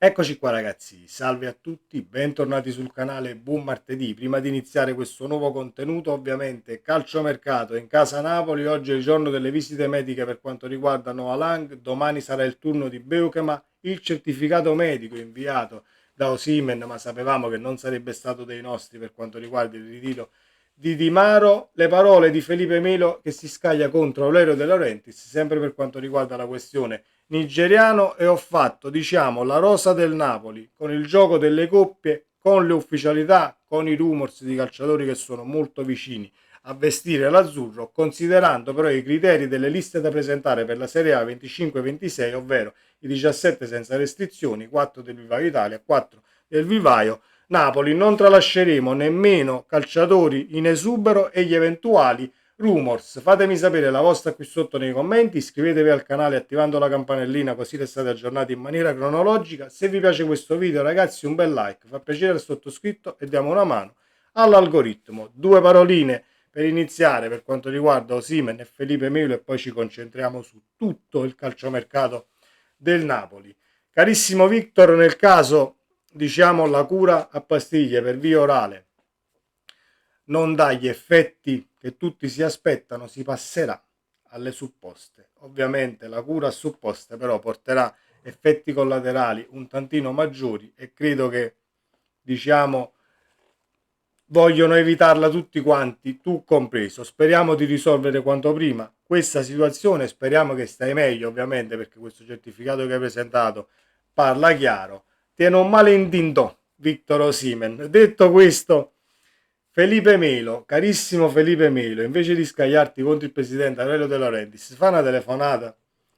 Eccoci qua ragazzi, salve a tutti, bentornati sul canale Buon Martedì. Prima di iniziare questo nuovo contenuto, ovviamente calciomercato in casa Napoli. Oggi è il giorno delle visite mediche per quanto riguarda Noah Lang, domani sarà il turno di Beukema, il certificato medico inviato da Osimhen, ma sapevamo che non sarebbe stato dei nostri per quanto riguarda il ritiro di Di Maro, le parole di Felipe Melo che si scaglia contro Aurelio De Laurentiis, sempre per quanto riguarda la questione nigeriano, e ho fatto, diciamo, la rosa del Napoli con il gioco delle coppie, con le ufficialità, con i rumors di calciatori che sono molto vicini a vestire l'azzurro, considerando però i criteri delle liste da presentare per la Serie A 25-26, ovvero i 17 senza restrizioni, 4 del Vivaio Italia, 4 del Vivaio Napoli. Non tralasceremo nemmeno calciatori in esubero e gli eventuali rumors. Fatemi sapere la vostra qui sotto nei commenti, iscrivetevi al canale attivando la campanellina così restate aggiornati in maniera cronologica. Se vi piace questo video ragazzi, un bel like, fa piacere al sottoscritto e diamo una mano all'algoritmo. Due paroline per iniziare per quanto riguarda Osimhen e Felipe Melo e poi ci concentriamo su tutto il calciomercato del Napoli. Carissimo Victor, nel caso, diciamo, la cura a pastiglie per via orale non dà gli effetti che tutti si aspettano, si passerà alle supposte. Ovviamente la cura a supposte però porterà effetti collaterali un tantino maggiori e credo che, diciamo, vogliono evitarla tutti quanti, tu compreso. Speriamo di risolvere quanto prima questa situazione, speriamo che stai meglio ovviamente, perché questo certificato che hai presentato parla chiaro. Tiene un male in dindò Victor Osimhen. Detto questo, Felipe Melo, carissimo Felipe Melo, invece di scagliarti contro il presidente Aurelio De Laurentiis, fa una telefonata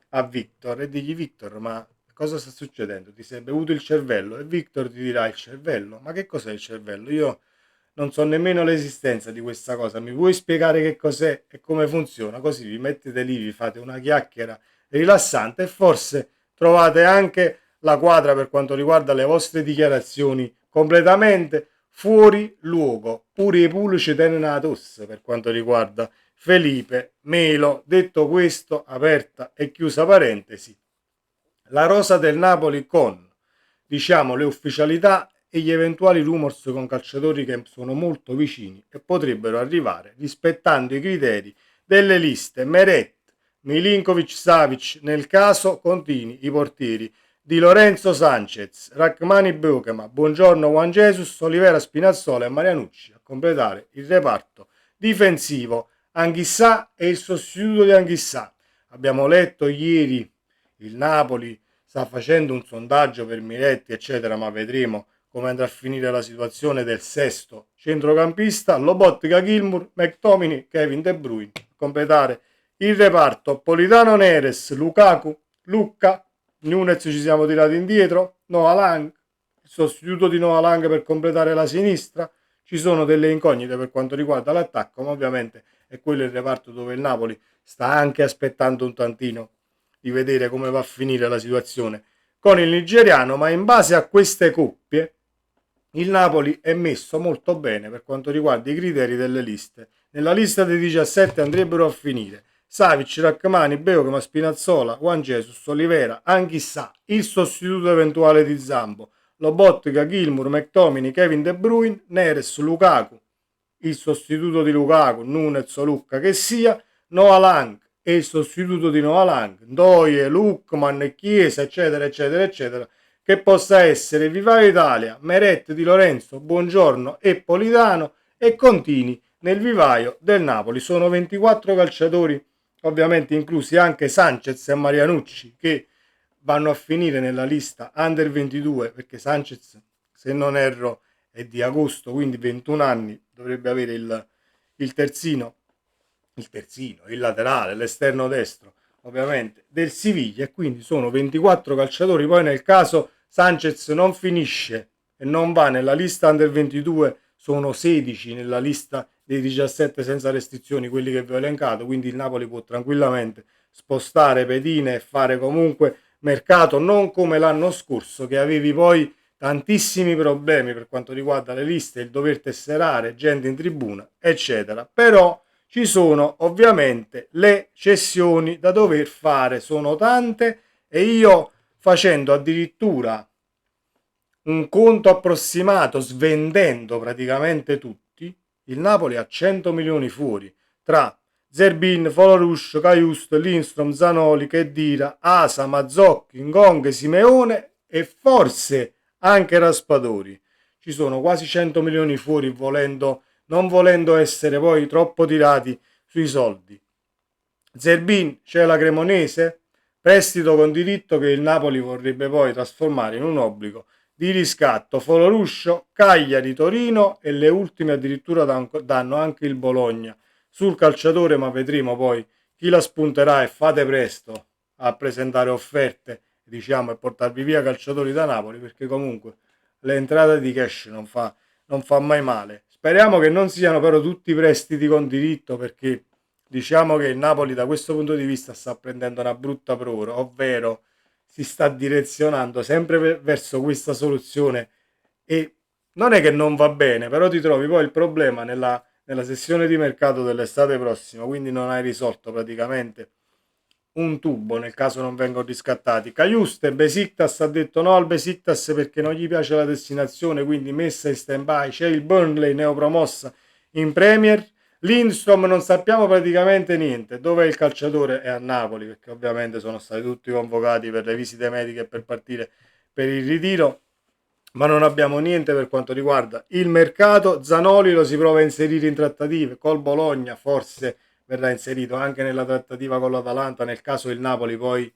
a Victor e digli: Victor, ma cosa sta succedendo? Ti sei bevuto il cervello? E Victor ti dirà: il cervello? Ma che cos'è il cervello? Io non so nemmeno l'esistenza di questa cosa, mi vuoi spiegare che cos'è e come funziona? Così vi mettete lì, vi fate una chiacchiera rilassante e forse trovate anche la quadra per quanto riguarda le vostre dichiarazioni completamente fuori luogo. Pure i pulci tenen la tosse per quanto riguarda Felipe Melo. Detto questo, aperta e chiusa parentesi, la rosa del Napoli con, diciamo, le ufficialità e gli eventuali rumors con calciatori che sono molto vicini e potrebbero arrivare rispettando i criteri delle liste Meret, Milinkovic, Savic, nel caso continui i portieri Di Lorenzo Sanchez, Rachmani Beukema, Buongiorno Juan Jesus, Olivera Spinazzola e Marianucci a completare il reparto difensivo. Anghissà e il sostituto di Anghissà. Abbiamo letto ieri il Napoli sta facendo un sondaggio per Miretti, eccetera, ma vedremo come andrà a finire la situazione del sesto centrocampista. Lobotka, Gilmour, McTominay, Kevin De Bruyne. A completare il reparto Politano, Neres, Lukaku, Lucca, Nunez ci siamo tirati indietro, Noah Lang, il sostituto di Noah Lang per completare la sinistra. Ci sono delle incognite per quanto riguarda l'attacco, ma ovviamente è quello il reparto dove il Napoli sta anche aspettando un tantino di vedere come va a finire la situazione con il nigeriano, ma in base a queste coppie il Napoli è messo molto bene per quanto riguarda i criteri delle liste. Nella lista dei 17 andrebbero a finire Savic, Rachmani, Beukema, Spinazzola, Juan Jesus, Olivera, Anghissà, il sostituto eventuale di Zambo, Lobotka, Gilmour, McTominay, Kevin De Bruyne, Neres, Lukaku, il sostituto di Lukaku, Nunez o Lucca che sia, Noah Lang e il sostituto di Noah Lang, Ndoye, Lukman, Chiesa, eccetera, eccetera, eccetera, che possa essere Viva Italia, Meret, Di Lorenzo, Buongiorno e Politano, e continui nel vivaio del Napoli. Sono 24 calciatori, ovviamente inclusi anche Sanchez e Marianucci, che vanno a finire nella lista Under 22, perché Sanchez, se non erro, è di agosto, quindi 21 anni, dovrebbe avere il laterale, l'esterno destro, ovviamente, del Siviglia, e quindi sono 24 calciatori. Poi nel caso Sanchez non finisce e non va nella lista Under 22, sono 16 nella lista dei 17 senza restrizioni, quelli che vi ho elencato, quindi il Napoli può tranquillamente spostare pedine e fare comunque mercato, non come l'anno scorso che avevi poi tantissimi problemi per quanto riguarda le liste, il dover tesserare gente in tribuna, eccetera. Però ci sono ovviamente le cessioni da dover fare, sono tante, e io, facendo addirittura un conto approssimato, svendendo praticamente tutti, il Napoli ha 100 milioni fuori, tra Zerbin, Folorush, Caiust, Lindstrom, Zanoli, Khedira, Asa, Mazzocchi, Ngong, Simeone e forse anche Raspadori. Ci sono quasi 100 milioni fuori non volendo essere poi troppo tirati sui soldi. Zerbin c'è la Cremonese, prestito con diritto che il Napoli vorrebbe poi trasformare in un obbligo di riscatto. Foloruscio, Cagliari, Torino e le ultime addirittura danno anche il Bologna sul calciatore, ma vedremo poi chi la spunterà e fate presto a presentare offerte, diciamo, e portarvi via calciatori da Napoli, perché comunque le entrate di cash non fa mai male. Speriamo che non siano però tutti prestiti con diritto, perché diciamo che il Napoli da questo punto di vista sta prendendo una brutta prora, ovvero si sta direzionando sempre verso questa soluzione e non è che non va bene, però ti trovi poi il problema nella sessione di mercato dell'estate prossima, quindi non hai risolto praticamente un tubo nel caso non vengono riscattati. Cagliuste, Besiktas ha detto no al Besiktas perché non gli piace la destinazione, quindi messa in stand by. C'è il Burnley neopromossa in Premier. Lindstrom non sappiamo praticamente niente. Dove è il calciatore? È a Napoli, perché ovviamente sono stati tutti convocati per le visite mediche e per partire per il ritiro, ma non abbiamo niente per quanto riguarda il mercato. Zanoli lo si prova a inserire in trattative col Bologna, forse verrà inserito anche nella trattativa con l'Atalanta nel caso il Napoli poi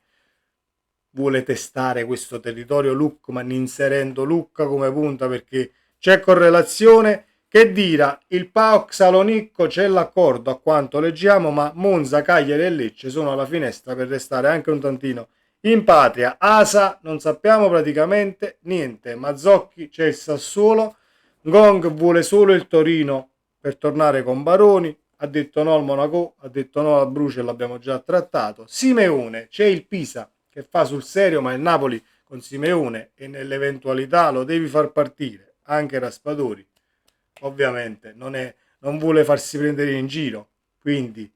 vuole testare questo territorio Lookman inserendo Lucca come punta, perché c'è correlazione. Che dirà il PAOK Salonicco, c'è l'accordo a quanto leggiamo, ma Monza, Cagliari e Lecce sono alla finestra per restare anche un tantino in patria. Asa non sappiamo praticamente niente. Mazzocchi c'è il Sassuolo. Gong vuole solo il Torino per tornare con Baroni. Ha detto no al Monaco, ha detto no al Bruce, l'abbiamo già trattato. Simeone, c'è il Pisa che fa sul serio, ma il Napoli con Simeone e nell'eventualità lo devi far partire anche Raspadori, ovviamente non vuole farsi prendere in giro, quindi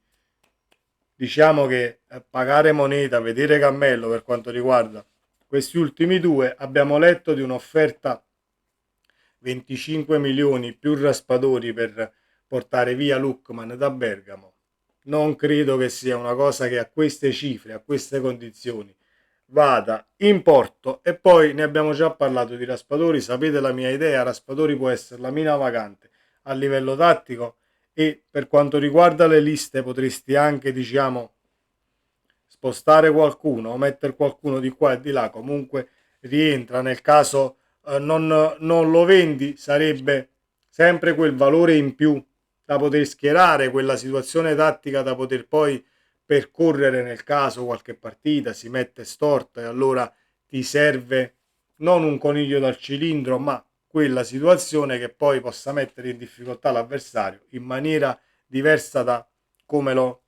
diciamo che pagare moneta, vedere Cammello per quanto riguarda questi ultimi due, abbiamo letto di un'offerta 25 milioni più Raspadori per portare via Lookman da Bergamo. Non credo che sia una cosa che a queste cifre, a queste condizioni vada in porto. E poi ne abbiamo già parlato di Raspadori, sapete la mia idea, Raspadori può essere la mina vagante a livello tattico e per quanto riguarda le liste potresti anche, diciamo, spostare qualcuno o mettere qualcuno di qua e di là, comunque rientra nel caso non lo vendi, sarebbe sempre quel valore in più da poter schierare, quella situazione tattica da poter poi percorrere nel caso qualche partita si mette storta e allora ti serve non un coniglio dal cilindro, ma quella situazione che poi possa mettere in difficoltà l'avversario in maniera diversa da come lo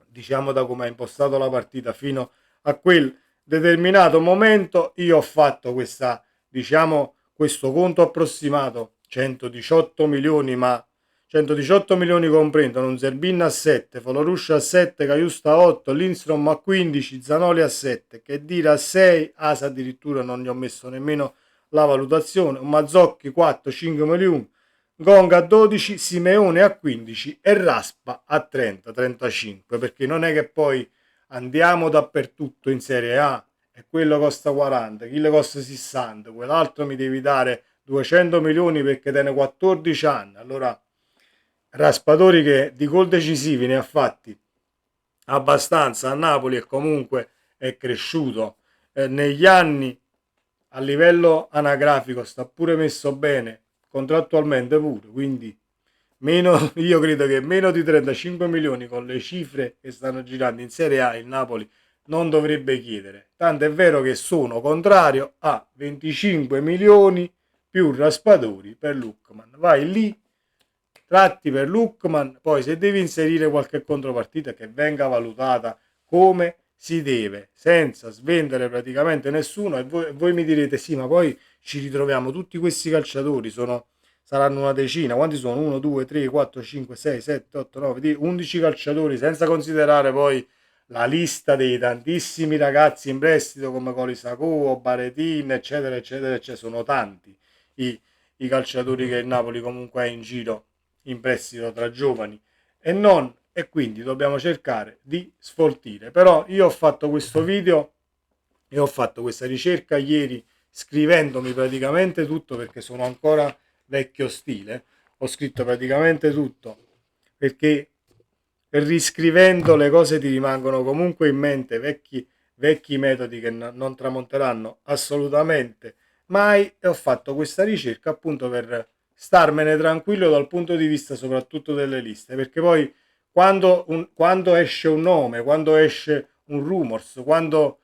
diciamo da come ha impostato la partita fino a quel determinato momento. Io ho fatto questa, diciamo, questo conto approssimato 118 milioni, ma 118 milioni comprendono un Zerbin a 7, Foloruscia a 7, Caiusta a 8, Lindstrom a 15, Zanoli a 7, che dire a 6, Asa addirittura non gli ho messo nemmeno la valutazione, un Mazzocchi 4, 5 milioni, Gong a 12, Simeone a 15 e Raspa a 30-35, perché non è che poi andiamo dappertutto in Serie A e quello costa 40, quello costa 60, quell'altro mi devi dare 200 milioni perché tiene 14 anni. Allora Raspadori che di gol decisivi ne ha fatti abbastanza a Napoli e comunque è cresciuto negli anni, a livello anagrafico sta pure messo bene contrattualmente pure, quindi meno, io credo che meno di 35 milioni con le cifre che stanno girando in Serie A il Napoli non dovrebbe chiedere. Tanto è vero che sono contrario a 25 milioni più Raspadori per Lookman. Vai lì, tratti per Lookman, poi se devi inserire qualche contropartita che venga valutata come si deve, senza svendere praticamente nessuno. E voi mi direte sì, ma poi ci ritroviamo tutti questi calciatori, saranno una decina, quanti sono? 1, 2, 3, 4, 5, 6, 7, 8, 9, 10, 11 calciatori, senza considerare poi la lista dei tantissimi ragazzi in prestito come Colisacco, Baretin, eccetera, eccetera, eccetera. Sono tanti i, i calciatori che il Napoli comunque ha in giro in prestito tra giovani e non, e quindi dobbiamo cercare di sfoltire. Però io ho fatto questo video e ho fatto questa ricerca ieri scrivendomi praticamente tutto perché sono ancora vecchio stile, ho scritto praticamente tutto perché riscrivendo le cose ti rimangono comunque in mente vecchi metodi che non tramonteranno assolutamente mai e ho fatto questa ricerca appunto per starmene tranquillo dal punto di vista soprattutto delle liste perché poi quando esce un nome, quando esce un rumors, quando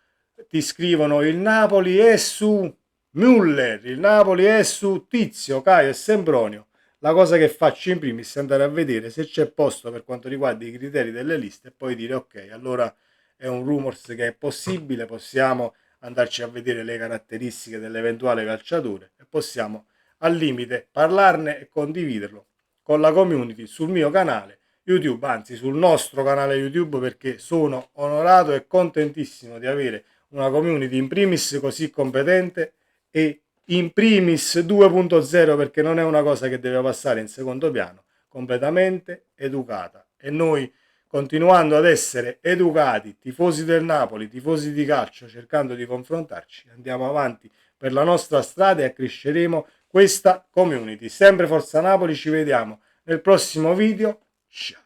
ti scrivono il Napoli è su Müller, il Napoli è su Tizio, Caio e Sempronio, la cosa che faccio in primis è andare a vedere se c'è posto per quanto riguarda i criteri delle liste e poi dire ok, allora è un rumors che è possibile, possiamo andarci a vedere le caratteristiche dell'eventuale calciatore e possiamo al limite parlarne e condividerlo con la community sul mio canale YouTube, anzi sul nostro canale YouTube perché sono onorato e contentissimo di avere una community in primis così competente e in primis 2.0 perché non è una cosa che deve passare in secondo piano, completamente educata e noi continuando ad essere educati, tifosi del Napoli, tifosi di calcio, cercando di confrontarci, andiamo avanti per la nostra strada e accresceremo questa community. Sempre Forza Napoli, ci vediamo nel prossimo video. Ciao.